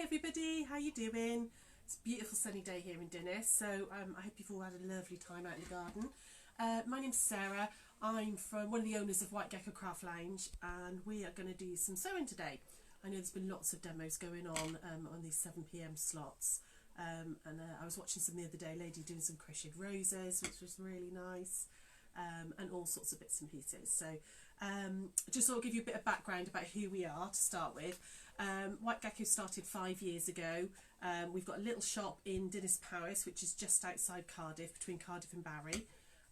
Hi everybody, how you doing? It's a beautiful sunny day here in Dinas, so I hope you've all had a lovely time out in the garden. My name's Sarah. I'm from one of the owners of White Gecko Craft Lounge, and we are going to do some sewing today. I know there's been lots of demos going on these 7 p.m. slots, and I was watching some the other day, a lady doing some crocheted roses, which was really nice, and all sorts of bits and pieces. So just sort of give you a bit of background about who we are to start with. White Gecko started 5 years ago. We've got a little shop in Dinas Powys, which is just outside Cardiff, between Cardiff and Barry.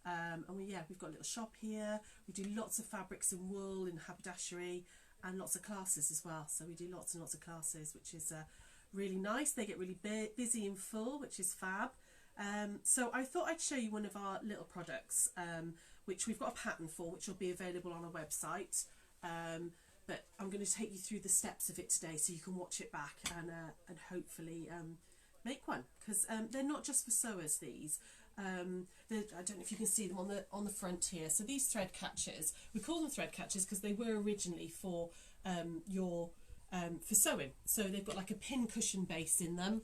And we've got a little shop here. We do lots of fabrics and wool and haberdashery, and lots of classes as well. So we do lots and lots of classes, which is really nice. They get really busy and full, which is fab. So I thought I'd show you one of our little products, which we've got a pattern for, which will be available on our website. But I'm going to take you through the steps of it today, so you can watch it back and hopefully make one, because they're not just for sewers. These I don't know if you can see them on the front here. So these thread catchers, we call them thread catchers because they were originally for for sewing. So they've got like a pin cushion base in them,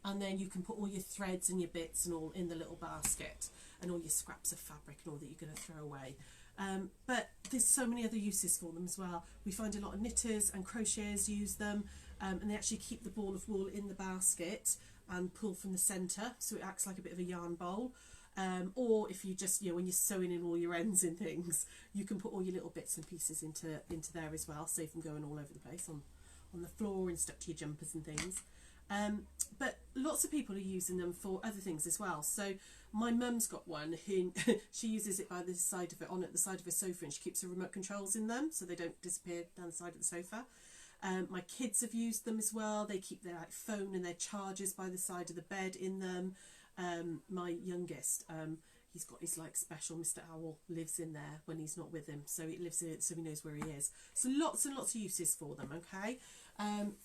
and then you can put all your threads and your bits and all in the little basket, and all your scraps of fabric and all that you're going to throw away. But there's so many other uses for them as well. We find a lot of knitters and crocheters use them, and they actually keep the ball of wool in the basket and pull from the centre, so it acts like a bit of a yarn bowl. Or if you just, when you're sewing in all your ends and things, you can put all your little bits and pieces into there as well, save them going all over the place on the floor and stuck to your jumpers and things. But lots of people are using them for other things as well. So my mum's got one who she uses it by the side of it, at the side of her sofa, and she keeps her remote controls in them so they don't disappear down the side of the sofa. My kids have used them as well. They keep their phone and their chargers by the side of the bed in them. My youngest, he's got his special Mr. Owl lives in there when he's not with him, so it lives in it, so he knows where he is. So lots and lots of uses for them. Okay. I'm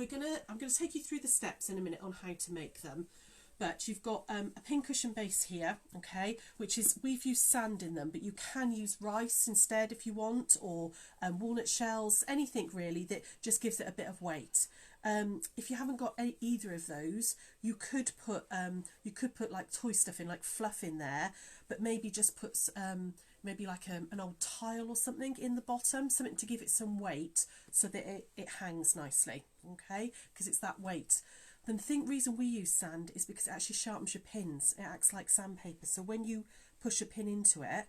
gonna take you through the steps in a minute on how to make them, but you've got a pin cushion base here, okay, which is, we've used sand in them, but you can use rice instead if you want, or walnut shells, anything really that just gives it a bit of weight. If you haven't got either of those, you could put like toy stuff in, like fluff in there, but maybe just put maybe like an old tile or something in the bottom, something to give it some weight so that it hangs nicely, okay, because it's that weight. The reason we use sand is because it actually sharpens your pins. It acts like sandpaper, so when you push a pin into it,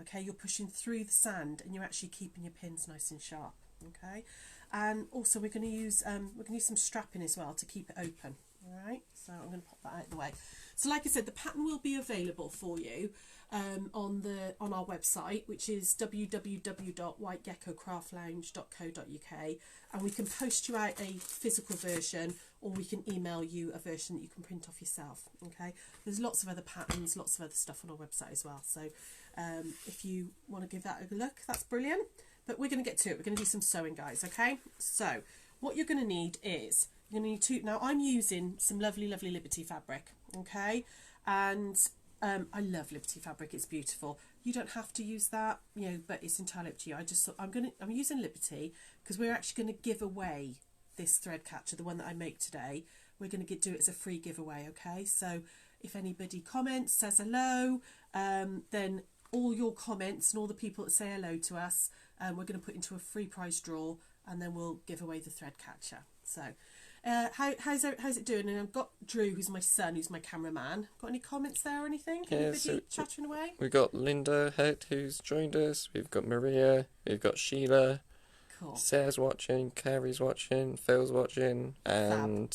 okay, you're pushing through the sand and you're actually keeping your pins nice and sharp, okay. And also we're going to use some strapping as well to keep it open. All right, so I'm going to pop that out of the way. So like I said, the pattern will be available for you on our website, which is www.whitegeckocraftlounge.co.uk, and we can post you out a physical version, or we can email you a version that you can print off yourself. Okay, there's lots of other patterns, lots of other stuff on our website as well, so if you want to give that a look, that's brilliant. But we're going to get to it. We're going to do some sewing, guys. Okay, so what you're going to need is, you're going to need now I'm using some lovely Liberty fabric, okay, and I love Liberty fabric, it's beautiful. You don't have to use that, but it's entirely up to you. I'm using Liberty because we're actually going to give away this thread catcher, the one that I make today. We're going to do it as a free giveaway, okay? So if anybody comments, says hello, then all your comments and all the people that say hello to us, we're going to put into a free prize draw, and then we'll give away the thread catcher. So how's it doing? And I've got Drew, who's my son, who's my cameraman. Got any comments there or anything? Yeah, anybody so chattering away? We've got Linda Head, who's joined us. We've got Maria. We've got Sheila. Cool. Sarah's watching. Carrie's watching. Phil's watching. And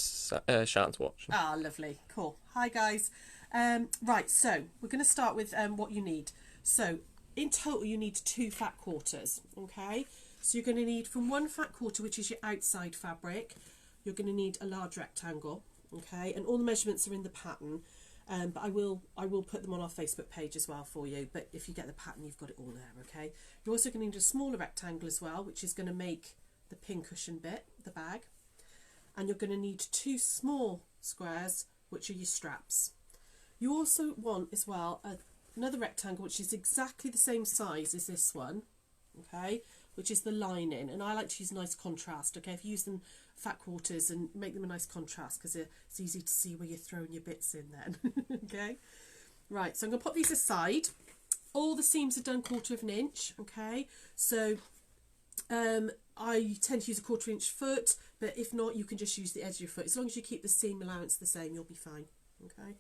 Shan's watching. Ah, lovely. Cool. Hi, guys. Right, so we're going to start with what you need. So in total, you need 2 fat quarters, okay? So you're going to need, from 1 fat quarter, which is your outside fabric, you're going to need a large rectangle, okay? And all the measurements are in the pattern, but I will put them on our Facebook page as well for you. But if you get the pattern, you've got it all there, okay? You're also going to need a smaller rectangle as well, which is going to make the pin cushion bit, the bag. And you're going to need 2 small squares, which are your straps. You also want as well another rectangle, which is exactly the same size as this one, okay, which is the lining, and I like to use nice contrast. Okay, if you use them fat quarters and make them a nice contrast, because it's easy to see where you're throwing your bits in then. Okay, right, so I'm going to put these aside. All the seams are done 1/4 inch. Okay, so I tend to use a 1/4 inch foot, but if not, you can just use the edge of your foot. As long as you keep the seam allowance the same, you'll be fine. Okay,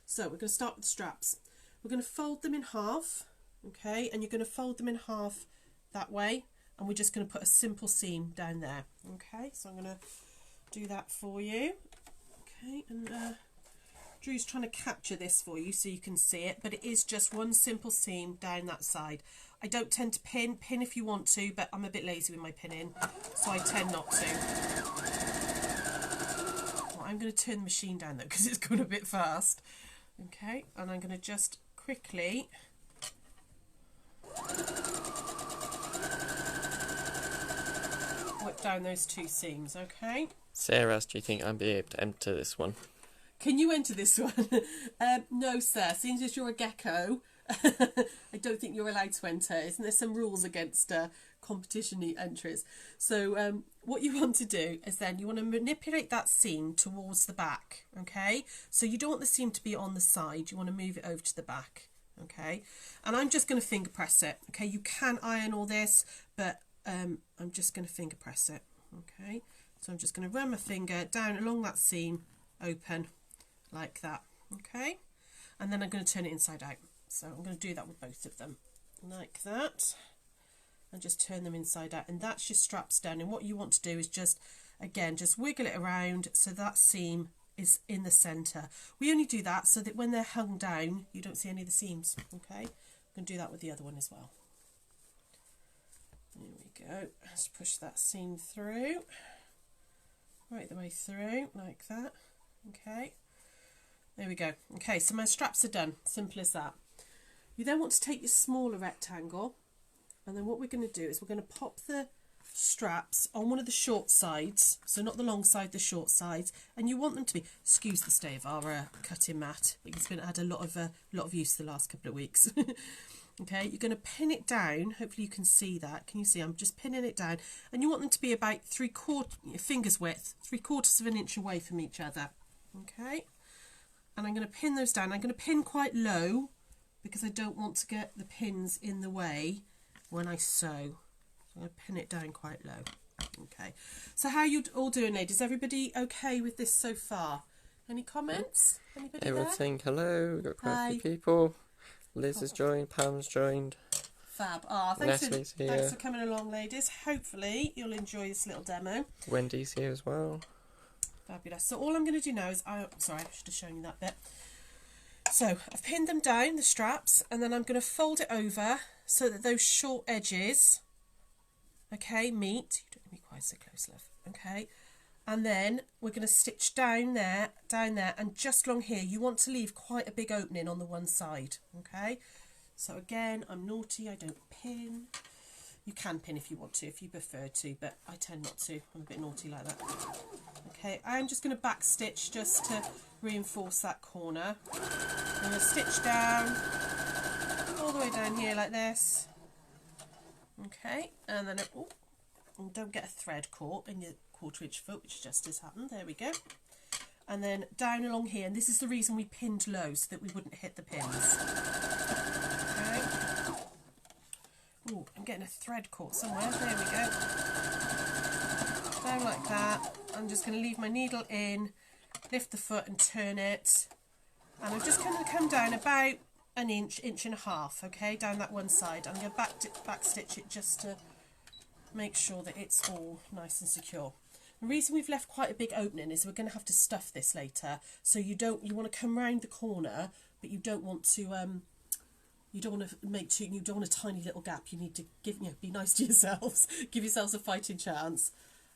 so we're going to start with the straps. We're going to fold them in half. Okay, and you're going to fold them in half that way, and we're just going to put a simple seam down there. Okay, so I'm going to do that for you. Okay, and Drew's trying to capture this for you so you can see it, but it is just one simple seam down that side. I don't tend to pin if you want to, but I'm a bit lazy with my pinning, so I tend not to. Well, I'm going to turn the machine down though, because it's going a bit fast. Okay, and I'm going to just quickly whip down those 2 seams. Okay, Sarah, do you think I'll be able to enter this one? can you enter this one? No, sir. Seeing as you're a gecko, I don't think you're allowed to enter. Isn't there some rules against competition entries? So what you want to do is then you want to manipulate that seam towards the back. Okay, so you don't want the seam to be on the side. You want to move it over to the back. Okay, and I'm just going to finger press it. Okay, you can iron all this, but I'm just going to finger press it. Okay, so I'm just going to run my finger down along that seam, open like that. Okay, and then I'm going to turn it inside out. So I'm going to do that with both of them like that, and just turn them inside out, and that's your straps done. And what you want to do is just wiggle it around so that seam is in the centre. We only do that so that when they're hung down you don't see any of the seams. Okay, I'm going to do that with the other one as well. There we go. Let's push that seam through right the way through like that. Okay, there we go. Okay, so my straps are done. Simple as that. You then want to take your smaller rectangle, and then what we're going to do is we're going to pop the straps on one of the short sides, so not the long side, the short sides, and you want them to be, excuse the state of our cutting mat, it's been had a lot of use the last couple of weeks. Okay, you're going to pin it down. Hopefully you can see that. Can you see? I'm just pinning it down, and you want them to be about 3/4 fingers width, 3/4 of an inch away from each other. Okay, and I'm going to pin those down. I'm going to pin quite low because I don't want to get the pins in the way when I sew. I'm going to pin it down quite low. Okay, so how are you all doing, ladies? Everybody okay with this so far? Any comments? Anybody Everything, there? hello, we've got quite Hi. a few people. Liz has joined, Pam's joined. Fab. Thanks Natalie's for coming along, ladies. Hopefully you'll enjoy this little demo. Wendy's here as well. Fabulous. So all I'm going to do now is, sorry, I should have shown you that bit. So I've pinned them down, the straps, and then I'm going to fold it over so that those short edges, okay, meet. You don't need me quite so close, love. Okay, and then we're going to stitch down there, and just along here you want to leave quite a big opening on the one side. Okay, so again, I'm naughty, I don't pin. You can pin if you want to, if you prefer to, but I tend not to. I'm a bit naughty like that. Okay, I'm just going to back stitch just to reinforce that corner. I'm going to stitch down all the way down here like this. Okay, and then and don't get a thread caught in your 1/4 inch foot, which just has happened. There we go. And then down along here, and this is the reason we pinned low, so that we wouldn't hit the pins. Okay. Oh, I'm getting a thread caught somewhere. There we go. Down like that. I'm just going to leave my needle in, lift the foot and turn it. And I'm just going to come down about an inch, inch and a half, okay, down that one side. I'm going to back stitch it just to make sure that it's all nice and secure. The reason we've left quite a big opening is we're going to have to stuff this later. So you want to come round the corner, but you don't want to you don't want a tiny little gap. You need to be nice to yourselves, give yourselves a fighting chance,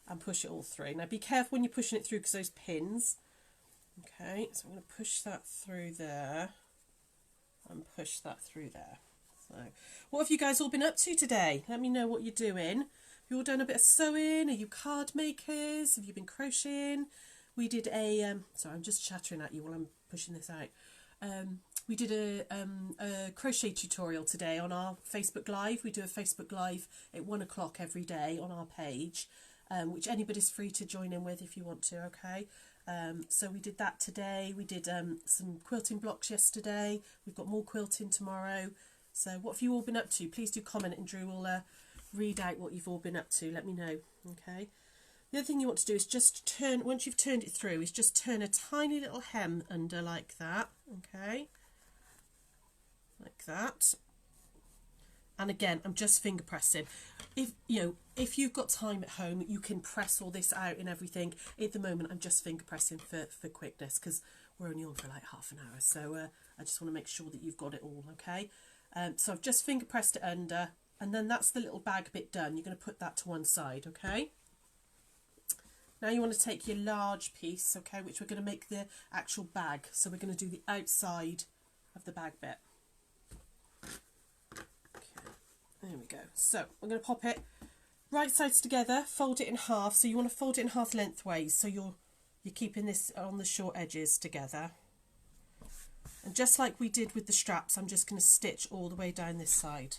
and push it all through. Now be careful when you're pushing it through, because those pins. Okay, so I'm going to push that through there and push that through there. So what have you guys all been up to today? Let me know what you're doing. Have you all done a bit of sewing? Are you card makers? Have you been crocheting? We did a sorry, I'm just chattering at you while I'm pushing this out. we did a crochet tutorial today on our Facebook Live. We do a Facebook Live at 1 o'clock every day on our page, which anybody's free to join in with if you want to, okay? So we did that today. We did some quilting blocks yesterday. We've got more quilting tomorrow. So what have you all been up to? Please do comment and Drew will read out what you've all been up to. Let me know, okay? The other thing you want to do is just turn, once you've turned it through, is just turn a tiny little hem under like that, okay? Like that. And again, I'm just finger pressing. If you've got time at home, you can press all this out and everything. At the moment, I'm just finger pressing for quickness because we're only on for like half an hour. So I just want to make sure that you've got it all, okay? So I've just finger pressed it under, and then that's the little bag bit done. You're going to put that to one side, okay? Now you want to take your large piece, okay, which we're going to make the actual bag. So we're going to do the outside of the bag bit. Okay, there we go. So we're going to pop it right sides together, fold it in half. So you want to fold it in half lengthways, so you're keeping this on the short edges together. And just like we did with the straps, I'm just going to stitch all the way down this side.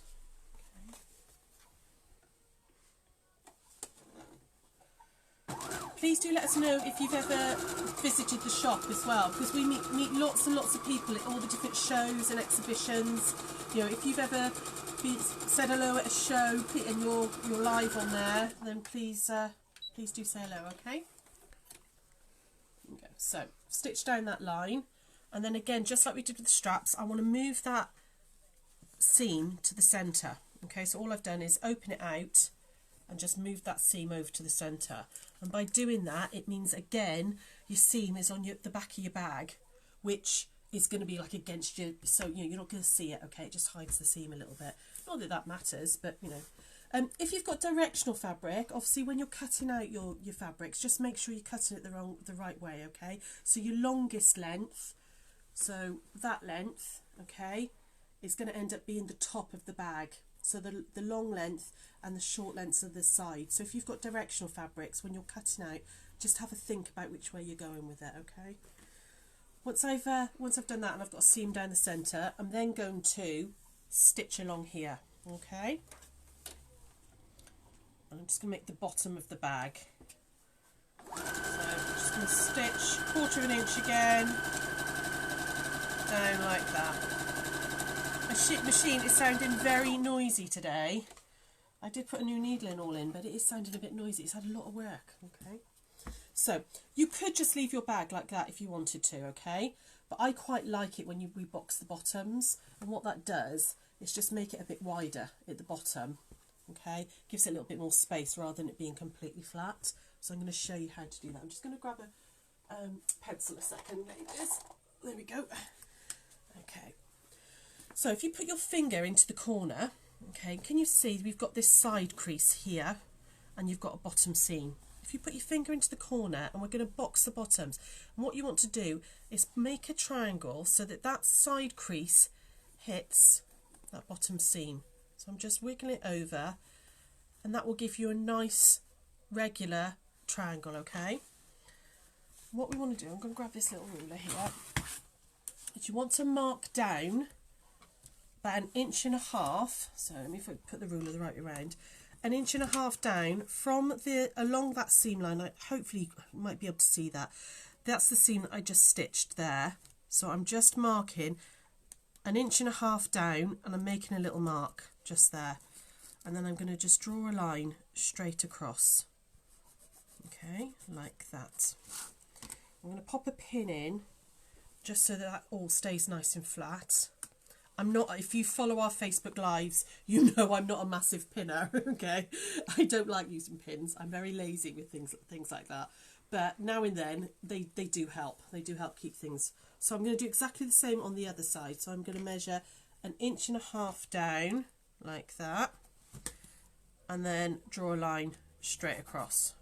Please do let us know if you've ever visited the shop as well, because we meet lots and lots of people at all the different shows and exhibitions. If you've ever said hello at a show and you're live on there, then please do say hello, okay? Okay, so stitch down that line, and then again, just like we did with the straps, I want to move that seam to the centre. Okay, so all I've done is open it out and just move that seam over to the centre. And by doing that, it means again your seam is on the back of your bag, which is going to be like against you, so you're not going to see it. Okay, it just hides the seam a little bit. Not that that matters, but if you've got directional fabric, obviously when you're cutting out your fabrics, just make sure you're cutting it the right way. Okay, so your longest length, so that length, okay, is going to end up being the top of the bag. So the long length and the short lengths are the side. So if you've got directional fabrics, when you're cutting out, just have a think about which way you're going with it, okay? Once I've done that and I've got a seam down the centre, I'm then going to stitch along here, okay? And I'm just going to make the bottom of the bag. So I'm just going to stitch 1/4 inch again, down like that. My machine is sounding very noisy today. I did put a new needle in all in, but it is sounding a bit noisy. It's had a lot of work, okay? So you could just leave your bag like that if you wanted to, okay? But I quite like it when we box the bottoms, and what that does is just make it a bit wider at the bottom, okay? Gives it a little bit more space rather than it being completely flat. So I'm going to show you how to do that. I'm just going to grab a pencil a second, ladies. There we go. Okay. So if you put your finger into the corner, okay, can you see we've got this side crease here and you've got a bottom seam. If you put your finger into the corner, and we're going to box the bottoms, and what you want to do is make a triangle so that that side crease hits that bottom seam. So I'm just wiggling it over, and that will give you a nice regular triangle, okay? What we want to do, I'm going to grab this little ruler here, is you want to mark down about 1.5 inches, so let me put the ruler the right way around, 1.5 inches down from along that seam line. Hopefully you might be able to see that. That's the seam that I just stitched there. So I'm just marking 1.5 inches down, and I'm making a little mark just there. And then I'm going to just draw a line straight across. Okay, like that. I'm going to pop a pin in just so that all stays nice and flat. I'm not, if you follow our Facebook Lives, you know I'm not a massive pinner, okay? I don't like using pins. I'm very lazy with things like that. But now and then, they do help. They do help keep things. So I'm going to do exactly the same on the other side. So I'm going to measure 1.5 inches down, like that. And then draw a line straight across.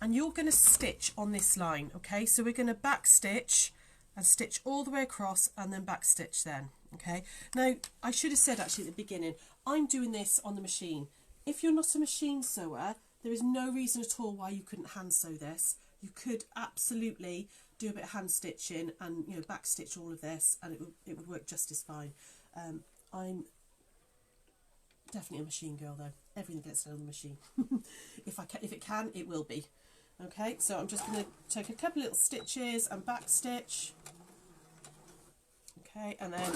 And you're going to stitch on this line, okay? So we're going to back stitch and stitch all the way across, and then back stitch then, okay? Now, I should have said actually at the beginning, I'm doing this on the machine. If you're not a machine sewer, there is no reason at all why you couldn't hand sew this. You could absolutely do a bit of hand stitching and, you know, back stitch all of this, and it would work just as fine. I'm definitely a machine girl though. Everything gets done on the machine. If it can, it will be. Okay, so I'm just going to take a couple little stitches and back stitch. Okay, and then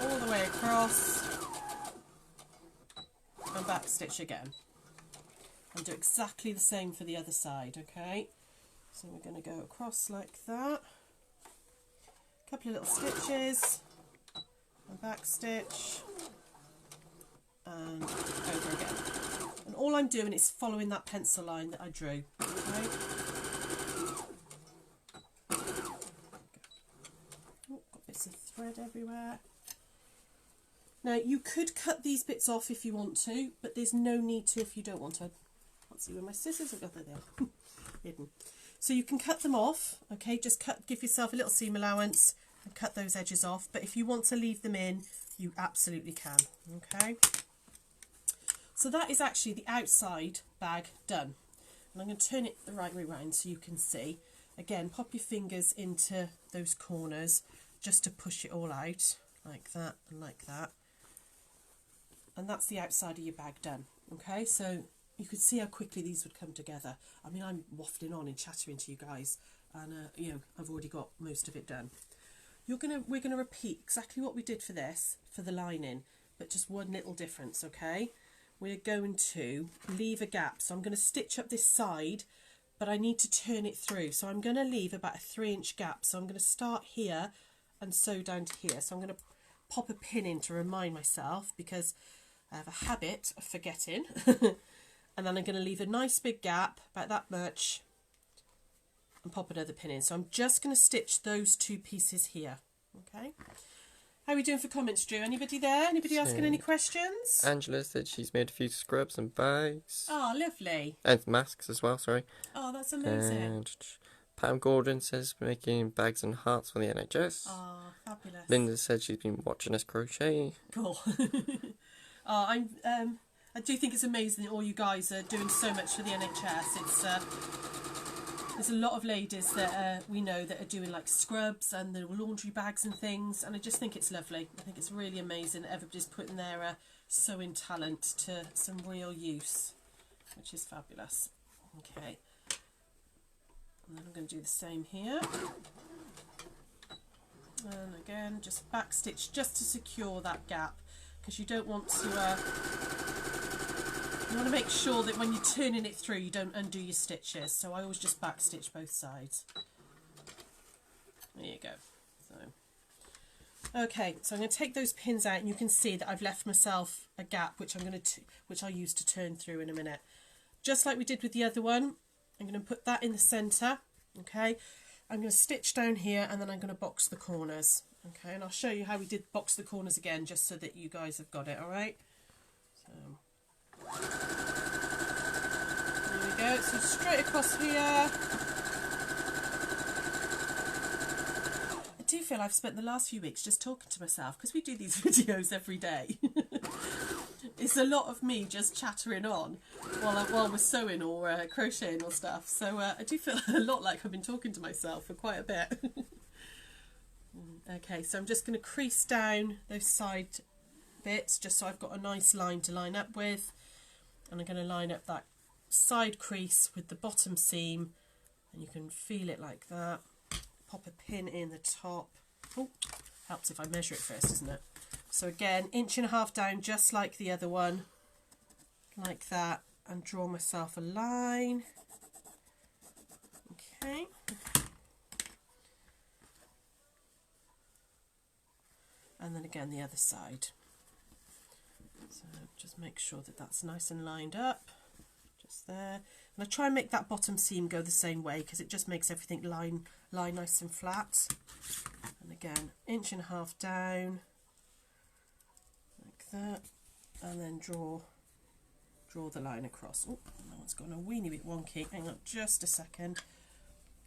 all the way across and back stitch again. And do exactly the same for the other side. Okay, so we're going to go across like that. A couple of little stitches and back stitch and over again. And all I'm doing is following that pencil line that I drew. Okay. Oh, got bits of thread everywhere. Now you could cut these bits off if you want to, but there's no need to if you don't want to. Let's see where my scissors are. There they are. Hidden. So you can cut them off. Okay, just give yourself a little seam allowance and cut those edges off. But if you want to leave them in, you absolutely can. Okay. So that is actually the outside bag done. And I'm going to turn it the right way round so you can see. Again, pop your fingers into those corners just to push it all out, like that and like that. And that's the outside of your bag done. Okay, so you could see how quickly these would come together. I mean, I'm waffling on and chattering to you guys, and you know, I've already got most of it done. We're gonna repeat exactly what we did for this, for the lining, but just one little difference. Okay. We're going to leave a gap. So I'm going to stitch up this side, but I need to turn it through. So I'm going to leave about a 3-inch gap. So I'm going to start here and sew down to here. So I'm going to pop a pin in to remind myself, because I have a habit of forgetting. And then I'm going to leave a nice big gap, about that much, and pop another pin in. So I'm just going to stitch those 2 pieces here. Okay. How are we doing for comments, Drew? Anybody there? Anybody asking any questions? Angela said she's made a few scrubs and bags. Oh, lovely. And masks as well, sorry. Oh, that's amazing. And Pam Gordon says making bags and hearts for the NHS. Oh, fabulous. Linda said she's been watching us crochet. Cool. Oh, I do think it's amazing that all you guys are doing so much for the NHS. There's a lot of ladies that we know that are doing like scrubs and the laundry bags and things, and I just think it's lovely. I think it's really amazing that everybody's putting their sewing talent to some real use, which is fabulous. Okay, and then I'm going to do the same here, and again just back stitch just to secure that gap, because you don't want to you want to make sure that when you're turning it through you don't undo your stitches, so I always just back stitch both sides. There you go. So okay, so I'm going to take those pins out, and you can see that I've left myself a gap which I'll use to turn through in a minute. Just like we did with the other one, I'm going to put that in the centre. Okay, I'm going to stitch down here, and then I'm going to box the corners. Okay, and I'll show you how we did box the corners again, just so that you guys have got it. All right. So there we go. So straight across here. I do feel I've spent the last few weeks just talking to myself, because we do these videos every day. It's a lot of me just chattering on while we're sewing or crocheting or stuff. So I do feel a lot like I've been talking to myself for quite a bit. Okay, so I'm just going to crease down those side bits just so I've got a nice line to line up with. And I'm going to line up that side crease with the bottom seam, and you can feel it like that. Pop a pin in the top. Oh, helps if I measure it first, doesn't it? So again, 1.5 inches down, just like the other one, like that, and draw myself a line. Okay. And then again the other side. So just make sure that that's nice and lined up, just there. And I try and make that bottom seam go the same way, because it just makes everything lie nice and flat. And again, 1.5 inches down, like that, and then draw the line across. Oh, that one's gone a weeny bit wonky. Hang on just a second.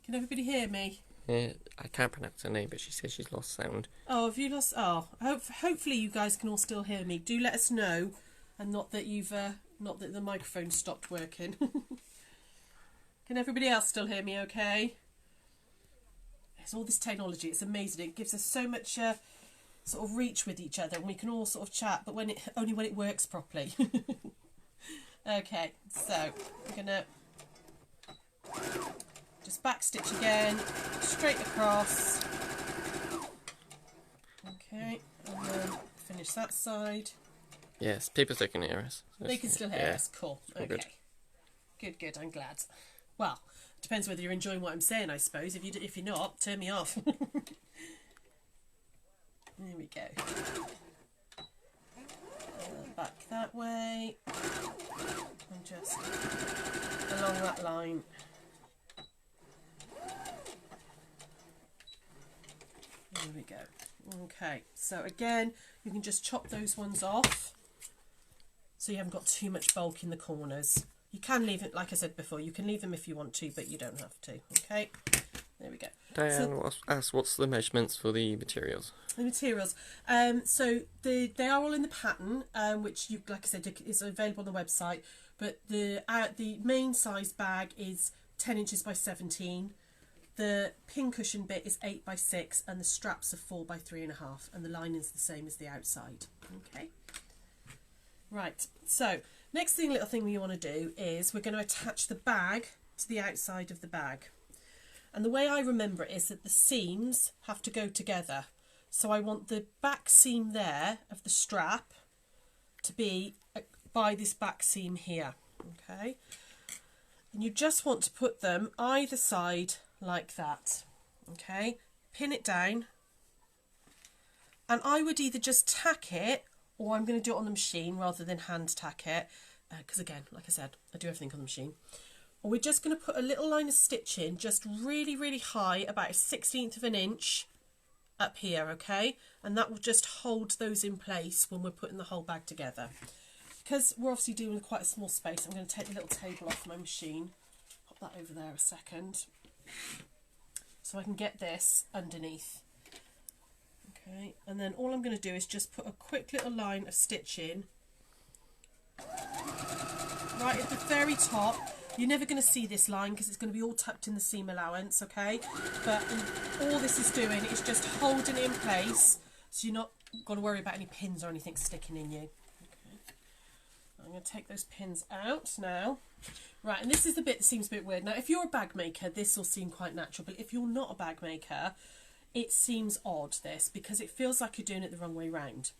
Can everybody hear me? Yeah, I can't pronounce her name, but she says she's lost sound. Oh, have you lost? Oh, hopefully you guys can all still hear me. Do let us know, and not that the microphone stopped working. Can everybody else still hear me okay? It's all this technology, it's amazing. It gives us so much sort of reach with each other, and we can all sort of chat, but only when it works properly. Okay, so I'm gonna just back stitch again, straight across. Okay, and then finish that side. Yes, people still can hear us. They can still hear us. Cool. All Okay. good. Good. I'm glad. Well, depends whether you're enjoying what I'm saying, I suppose. If you're not, turn me off. There we go. Back that way, and just along that line. There we go. Okay, so again, you can just chop those ones off so you haven't got too much bulk in the corners. You can leave it, like I said before, you can leave them if you want to, but you don't have to. Okay, there we go. Diane asked what's the measurements for the materials? The materials. So they are all in the pattern, which you, like I said, is available on the website. But the main size bag is 10 inches by 17. The pincushion bit is 8 by 6, and the straps are 4 by 3.5, and the lining's the same as the outside. Okay. Right. So little thing we want to do is we're going to attach the bag to the outside of the bag. And the way I remember it is that the seams have to go together. So I want the back seam there of the strap to be by this back seam here. Okay. And you just want to put them either side like that. Okay. Pin it down. And I would either just tack it, or I'm going to do it on the machine rather than hand tack it. Because again, like I said, I do everything on the machine. Or we're just going to put a little line of stitch in, just really, really high, about a 1/16 of an inch up here, okay? And that will just hold those in place when we're putting the whole bag together. Because we're obviously doing quite a small space, I'm going to take the little table off my machine, pop that over there a second, so I can get this underneath. Okay, and then all I'm going to do is just put a quick little line of stitch in, right at the very top. You're never going to see this line because it's going to be all tucked in the seam allowance, okay? But all this is doing is just holding it in place, so you're not got to worry about any pins or anything sticking in you. Okay. I'm going to take those pins out now. Right, and this is the bit that seems a bit weird. Now, if you're a bag maker, this will seem quite natural, but if you're not a bag maker, it seems odd, this, because it feels like you're doing it the wrong way round.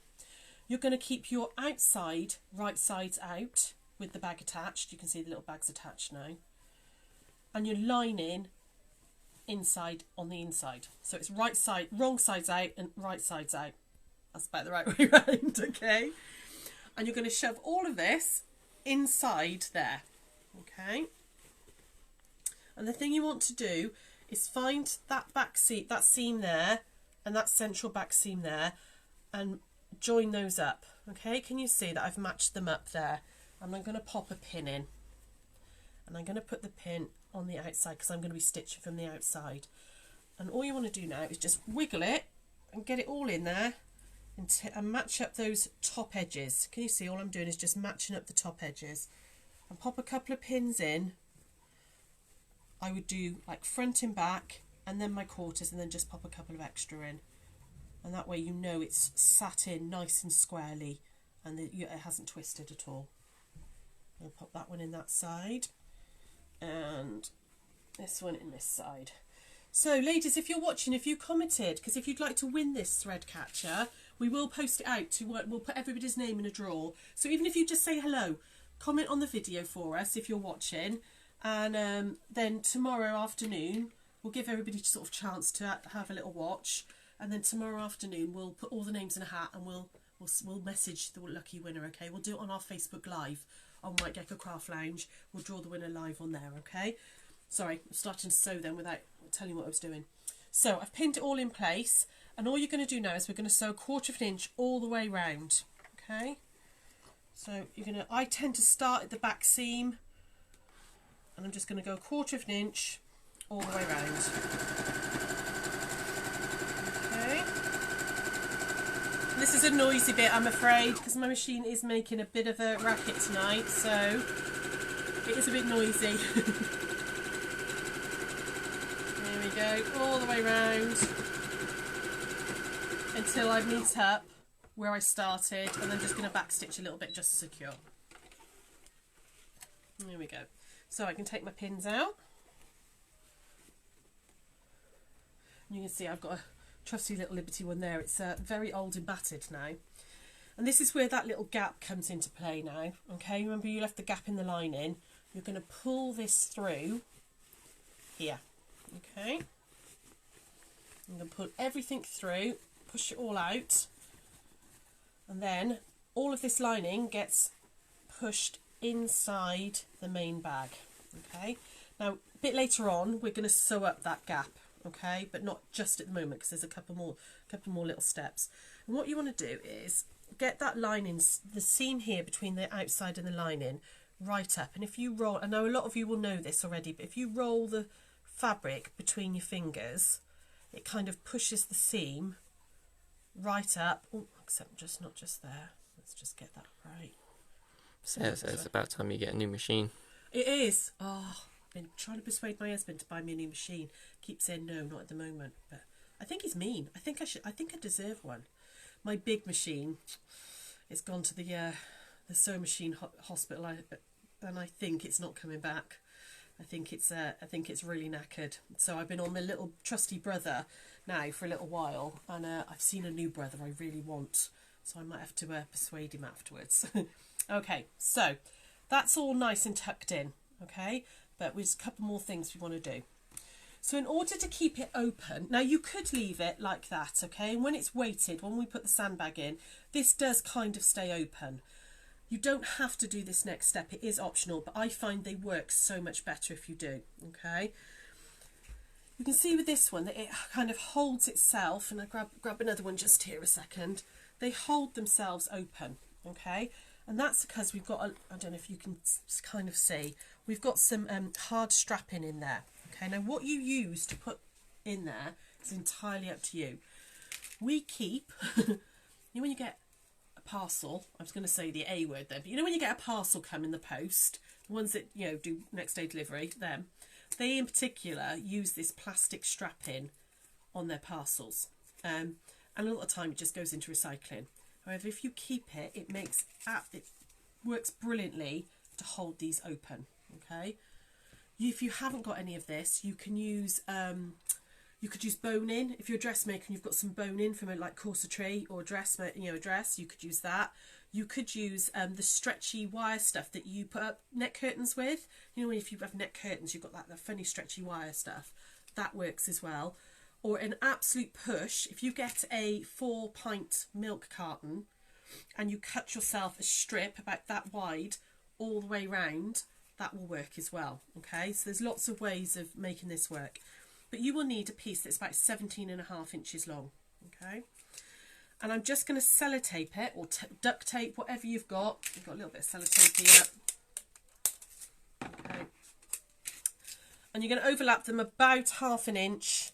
You're going to keep your outside right sides out with the bag attached. You can see the little bag's attached now, and your lining inside on the inside, so it's right side, wrong sides out and right sides out. That's about the right way around. Okay, and you're going to shove all of this inside there. Okay, and the thing you want to do is find that back seam, that seam there, and that central back seam there, and join those up. Okay, can you see that I've matched them up there? And I'm going to pop a pin in, and I'm going to put the pin on the outside because I'm going to be stitching from the outside. And all you want to do now is just wiggle it and get it all in there and match up those top edges. Can you see all I'm doing is just matching up the top edges, and pop a couple of pins in. I would do like front and back, and then my quarters, and then just pop a couple of extra in, and that way you know it's sat in nice and squarely and it hasn't twisted at all. I'll pop that one in that side and this one in this side. So ladies, if you're watching, if you commented, because if you'd like to win this thread catcher, we will post it out to we'll put everybody's name in a draw. So even if you just say hello, comment on the video for us if you're watching, and then tomorrow afternoon we'll give everybody a sort of chance to have a little watch, and then tomorrow afternoon we'll put all the names in a hat and we'll message the lucky winner. Okay, we'll do it on our Facebook Live on White Gecko Craft Lounge. We'll draw the winner live on there. Okay, sorry, I'm starting to sew then without telling you what I was doing. So I've pinned it all in place, and all you're going to do now is we're going to sew 1/4 of an inch all the way round. Okay, so you're going to, I tend to start at the back seam, and I'm just going to go 1/4 of an inch all the way round. Okay, this is a noisy bit, I'm afraid, because my machine is making a bit of a racket tonight, so it is a bit noisy. go, all the way round until I meet up where I started, and I'm just going to backstitch a little bit just to secure. There we go. So I can take my pins out. You can see I've got a trusty little Liberty one there. It's very old and battered now. And this is where that little gap comes into play now. Okay, remember you left the gap in the lining. You're going to pull this through here. Okay. I'm going to pull everything through, push it all out. And then all of this lining gets pushed inside the main bag. Okay. Now, a bit later on, we're going to sew up that gap. Okay, but not just at the moment because there's a couple more little steps. And what you want to do is get that lining, the seam here between the outside and the lining, right up. And if you roll, I know a lot of you will know this already, but if you roll the fabric between your fingers, it kind of pushes the seam right up. Oh, except just not just there. Let's just get that right. So it's about time you get a new machine. It is. Oh, I've been trying to persuade my husband to buy me a new machine. Keep saying no, not at the moment. But I think he's mean. I think I deserve one. My big machine, it's gone to the sewing machine hospital, and I think it's not coming back. I think it's really knackered. So I've been on my little trusty brother now for a little while, and I've seen a new brother I really want. So I might have to persuade him afterwards. Okay, so that's all nice and tucked in. Okay, but there's a couple more things we want to do. So in order to keep it open, now you could leave it like that, okay? And when it's weighted, when we put the sandbag in, this does kind of stay open. You don't have to do this next step. It is optional, but I find they work so much better if you do, okay? You can see with this one that it kind of holds itself, and I grab another one just here a second. They hold themselves open, okay? And that's because we've got, I don't know if you can kind of see, we've got some hard strapping in there. Okay, now what you use to put in there is entirely up to you. We keep, you know when you get a parcel, I was going to say the A word there, but you know when you get a parcel come in the post, the ones that, you know, do next day delivery, them, they in particular use this plastic strapping on their parcels. And a lot of the time it just goes into recycling. However, if you keep it, it works brilliantly to hold these open, okay? If you haven't got any of this, you can use, you could use bone-in. If you're a dressmaker and you've got some bone-in from a like corsetry or a dress, you could use that. You could use the stretchy wire stuff that you put up neck curtains with. You know, if you have neck curtains, you've got that funny stretchy wire stuff. That works as well. Or an absolute push. If you get a 4-pint milk carton and you cut yourself a strip about that wide all the way round, that will work as well. Okay, so there's lots of ways of making this work, but you will need a piece that's about 17.5 inches long. Okay, and I'm just going to sellotape it, or duct tape, whatever you've got. I've got a little bit of sellotape here. Okay, and you're going to overlap them about 1/2 inch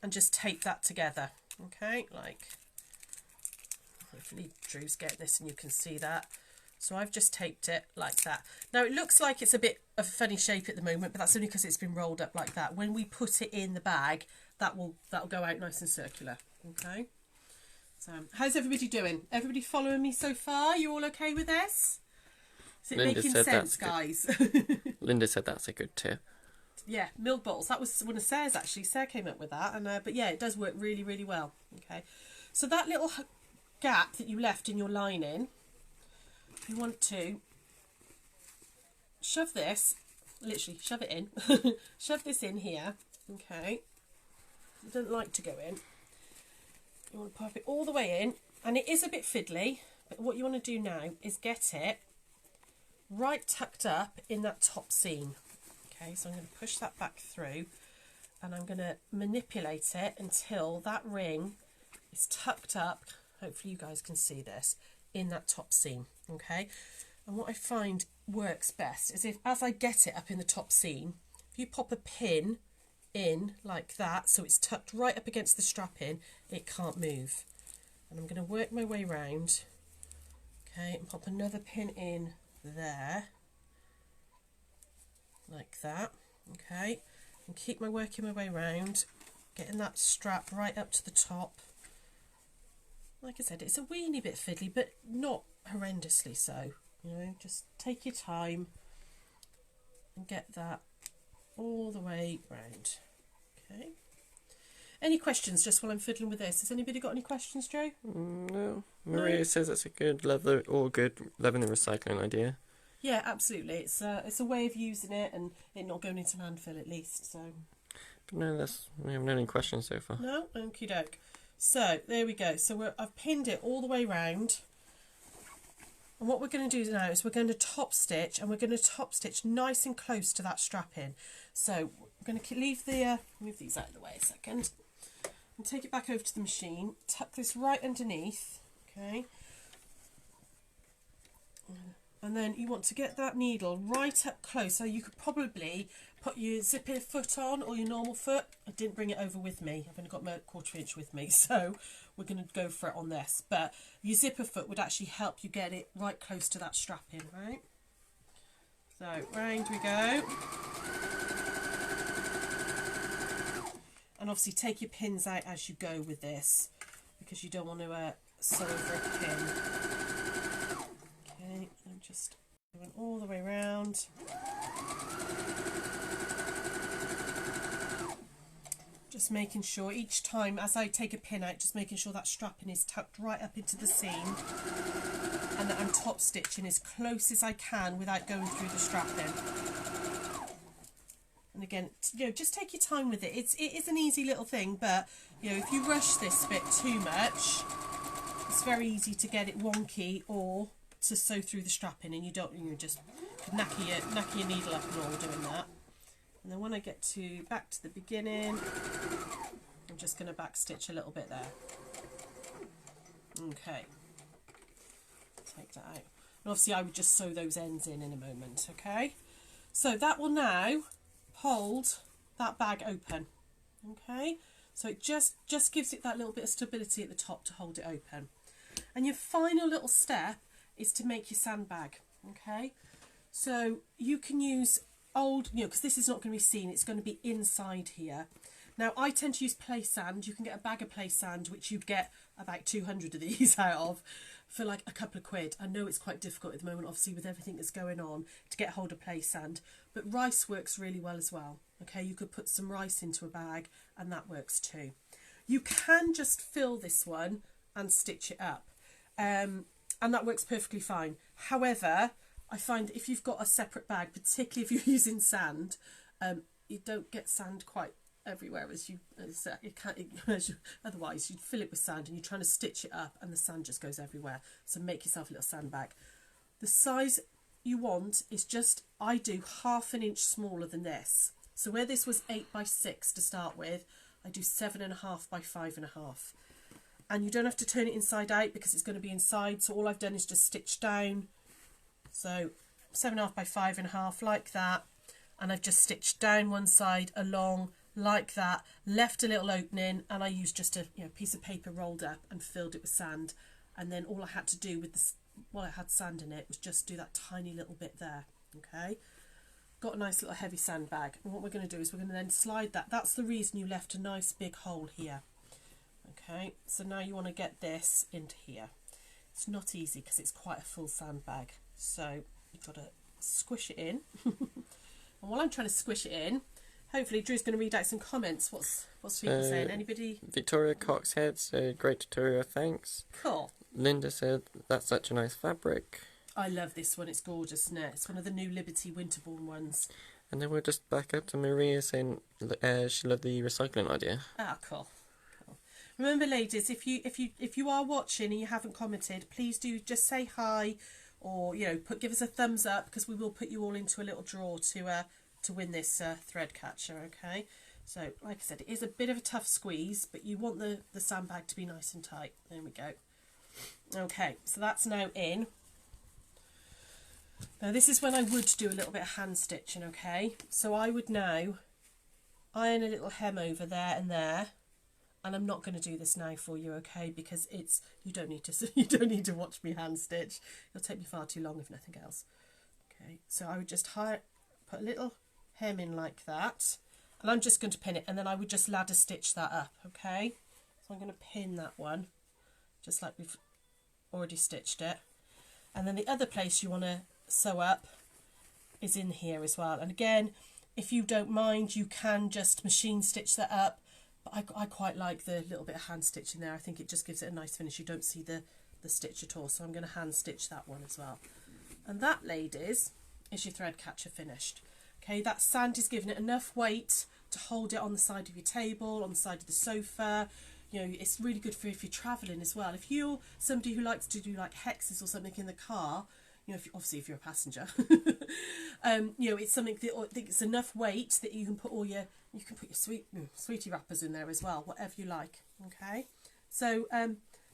and just tape that together. Okay, like, hopefully Drew's getting this and you can see that. So I've just taped it like that. Now it looks like it's a bit of a funny shape at the moment, but that's only because it's been rolled up like that. When we put it in the bag, that'll go out nice and circular. Okay. So how's everybody doing? Everybody following me so far? You all okay with this? Is it making sense, guys? Linda said that's a good tip. Yeah, milk bottles. That was one of Sarah's actually. Sarah came up with that, and but yeah, it does work really, really well. Okay. So that little gap that you left in your lining, you want to shove this, literally shove it in, shove this in here, okay, it doesn't like to go in, you want to pop it all the way in, and it is a bit fiddly, but what you want to do now is get it right tucked up in that top seam. Okay, so I'm going to push that back through, and I'm going to manipulate it until that ring is tucked up, hopefully you guys can see this, in that top seam. Okay, and what I find works best is as I get it up in the top seam, if you pop a pin in like that, so it's tucked right up against the strapping, it can't move. And I'm going to work my way round, okay, and pop another pin in there, like that, okay, and keep working my way round, getting that strap right up to the top. Like I said, it's a weeny bit fiddly, but not horrendously so. You know, just take your time and get that all the way round. Okay. Any questions just while I'm fiddling with this? Has anybody got any questions, Joe? No. Maria says it's a good leather or good leather and recycling idea. Yeah, absolutely. It's a way of using it and it not going into landfill at least. So. But no, we haven't had any questions so far. No, okie doke. So there we go. So I've pinned it all the way round. And what we're going to do now is we're going to top stitch, and we're going to top stitch nice and close to that strapping. So we're going to leave move these out of the way a second, and take it back over to the machine. Tuck this right underneath, okay. And then you want to get that needle right up close. So you could probably put your zipper foot on or your normal foot. I didn't bring it over with me. I've only got my 1/4 inch with me, so we're going to go for it on this. But your zipper foot would actually help you get it right close to that strapping, right? So round we go. And obviously take your pins out as you go with this, because you don't want to sew over a pin. Okay, and just going all the way around. Just making sure each time as I take a pin out, just making sure that strapping is tucked right up into the seam, and that I'm top stitching as close as I can without going through the strapping. And again, you know, just take your time with it. It is an easy little thing, but you know, if you rush this bit too much, it's very easy to get it wonky or to sew through the strapping, and you just knacker your needle up and all doing that. And then when I get back to the beginning, I'm just going to back stitch a little bit there. Okay, take that out. And obviously I would just sew those ends in a moment, okay? So that will now hold that bag open, okay? So it just gives it that little bit of stability at the top to hold it open. And your final little step is to make your sandbag, okay? So you can use old, you know, because this is not going to be seen, it's going to be inside here. Now I tend to use play sand. You can get a bag of play sand, which you'd get about 200 of these out of for like a couple of quid. I know it's quite difficult at the moment, obviously, with everything that's going on, to get hold of play sand, but rice works really well as well. Okay, you could put some rice into a bag and that works too. You can just fill this one and stitch it up, and that works perfectly fine. However, I find if you've got a separate bag, particularly if you're using sand, you don't get sand quite everywhere as you otherwise you'd fill it with sand and you're trying to stitch it up and the sand just goes everywhere. So make yourself a little sandbag. The size you want is just, I do 1/2 inch smaller than this. So where this was 8 by 6 to start with, I do 7.5 by 5.5. And you don't have to turn it inside out because it's going to be inside. So all I've done is just stitch down. So 7.5 by 5.5 like that. And I've just stitched down one side along like that, left a little opening, and I used just a piece of paper rolled up and filled it with sand. And then all I had to do with this, while I had sand in it, was just do that tiny little bit there. Okay, got a nice little heavy sandbag. And what we're going to do is we're going to then slide that. That's the reason you left a nice big hole here. Okay, so now you want to get this into here. It's not easy because it's quite a full sandbag, so you've got to squish it in. And while I'm trying to squish it in, hopefully Drew's going to read out some comments. What's people saying? Anybody? Victoria Coxhead said, great tutorial, thanks. Cool. Linda said, that's such a nice fabric. I love this one, it's gorgeous, isn't it? It's one of the new Liberty Winterbourne ones. And then we're just back up to Maria saying she loved the recycling idea. Ah, cool. Remember, ladies, if you are watching and you haven't commented, please do just say hi, or give us a thumbs up, because we will put you all into a little draw to win this thread catcher. Okay, so like I said, it is a bit of a tough squeeze, but you want the sandbag to be nice and tight. There we go. Okay, so that's now in. Now this is when I would do a little bit of hand stitching. Okay, so I would now iron a little hem over there and there. And I'm not going to do this now for you, okay? Because you don't need to watch me hand stitch. It'll take me far too long if nothing else. Okay, so I would just put a little hem in like that, And I'm just going to pin it, and then I would just ladder stitch that up, okay? So I'm going to pin that one, just like we've already stitched it. And then the other place you want to sew up is in here as well. And again, if you don't mind, you can just machine stitch that up. But I quite like the little bit of hand stitch in there. I think it just gives it a nice finish. You don't see the stitch at all. So I'm going to hand stitch that one as well. And that, ladies, is your thread catcher finished. Okay, that sand is giving it enough weight to hold it on the side of your table, on the side of the sofa. You know, it's really good for if you're travelling as well. If you're somebody who likes to do like hexes or something in the car, you know, obviously if you're a passenger, you know, it's something that it's enough weight that you can put all your, you can put your sweetie wrappers in there as well, whatever you like. Okay, so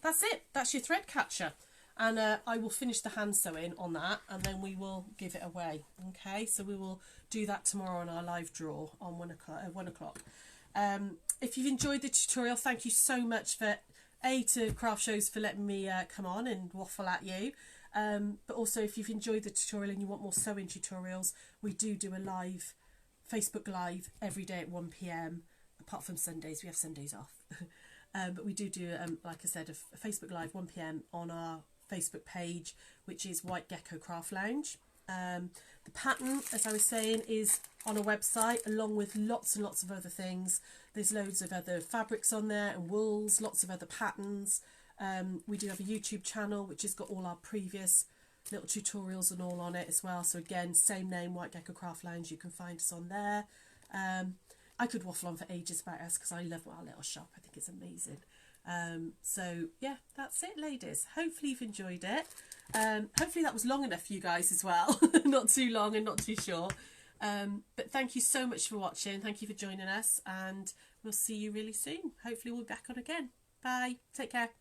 that's it. That's your thread catcher. And I will finish the hand sewing on that, and then we will give it away. Okay, so we will do that tomorrow on our live draw on 1 o'clock. If you've enjoyed the tutorial, thank you so much for to Craft Shows for letting me come on and waffle at you. But also, if you've enjoyed the tutorial and you want more sewing tutorials, we do a live Facebook Live every day at 1 p.m. Apart from Sundays, we have Sundays off. But we do like I said, a Facebook Live 1 p.m. on our Facebook page, which is White Gecko Craft Lounge. The pattern, as I was saying, is on a website, along with lots and lots of other things. There's loads of other fabrics on there and wools, lots of other patterns. We do have a YouTube channel which has got all our previous little tutorials and all on it as well. So again, same name, White Gecko Craft Lounge. You can find us on there. I could waffle on for ages about us because I love our little shop. I think it's amazing. So yeah, that's it, ladies. Hopefully you've enjoyed it. Hopefully that was long enough for you guys as well. Not too long and not too short. But thank you so much for watching. Thank you for joining us, and we'll see you really soon. Hopefully we'll be back on again. Bye. Take care.